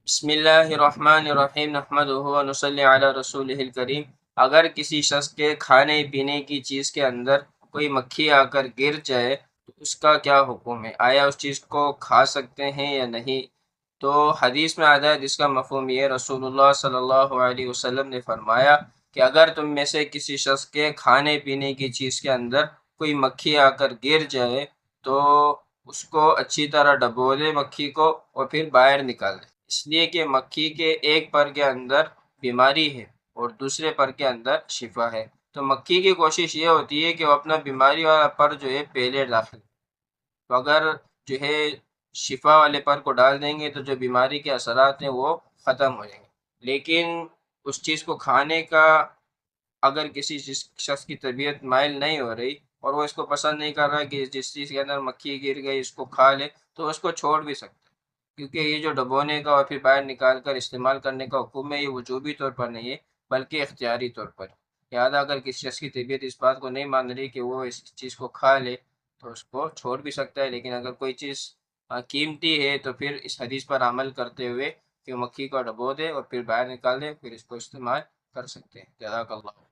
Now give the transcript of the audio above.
بسم اللہ الرحمن الرحیم نحمدہ و نصلی علی رسولہ الکریم۔ اگر کسی شخص کے کھانے پینے کی چیز کے اندر کوئی مکھی آ کر گر جائے تو اس کا کیا حکم ہے؟ آیا اس چیز کو کھا سکتے ہیں یا نہیں؟ تو حدیث میں آتا ہے جس کا مفہوم یہ رسول اللہ صلی اللہ علیہ وسلم نے فرمایا کہ اگر تم میں سے کسی شخص کے کھانے پینے کی چیز کے اندر کوئی مکھی آ کر گر جائے تو اس کو اچھی طرح ڈبو دے مکھی کو اور پھر باہر نکال دے، اس لیے کہ مکھی کے ایک پر کے اندر بیماری ہے اور دوسرے پر کے اندر شفا ہے۔ تو مکھی کی کوشش یہ ہوتی ہے کہ وہ اپنا بیماری والا پر جو ہے پہلے داخل، تو اگر جو ہے شفا والے پر کو ڈال دیں گے تو جو بیماری کے اثرات ہیں وہ ختم ہو جائیں گے۔ لیکن اس چیز کو کھانے کا اگر کسی شخص کی طبیعت مائل نہیں ہو رہی اور وہ اس کو پسند نہیں کر رہا کہ جس چیز کے اندر مکھی گر گئی اس کو کھا لے، تو اس کو چھوڑ بھی سکتا ہے، کیونکہ یہ جو ڈبونے کا اور پھر باہر نکال کر استعمال کرنے کا حکم ہے یہ وجوبی طور پر نہیں ہے بلکہ اختیاری طور پر۔ لہٰذا اگر کسی شخص کی طبیعت اس بات کو نہیں مان رہی کہ وہ اس چیز کو کھا لے تو اس کو چھوڑ بھی سکتا ہے، لیکن اگر کوئی چیز قیمتی ہے تو پھر اس حدیث پر عمل کرتے ہوئے کہ مکھی کو ڈبو دے اور پھر باہر نکال دے، پھر اس کو استعمال کر سکتے ہیں۔ جزاک اللہ۔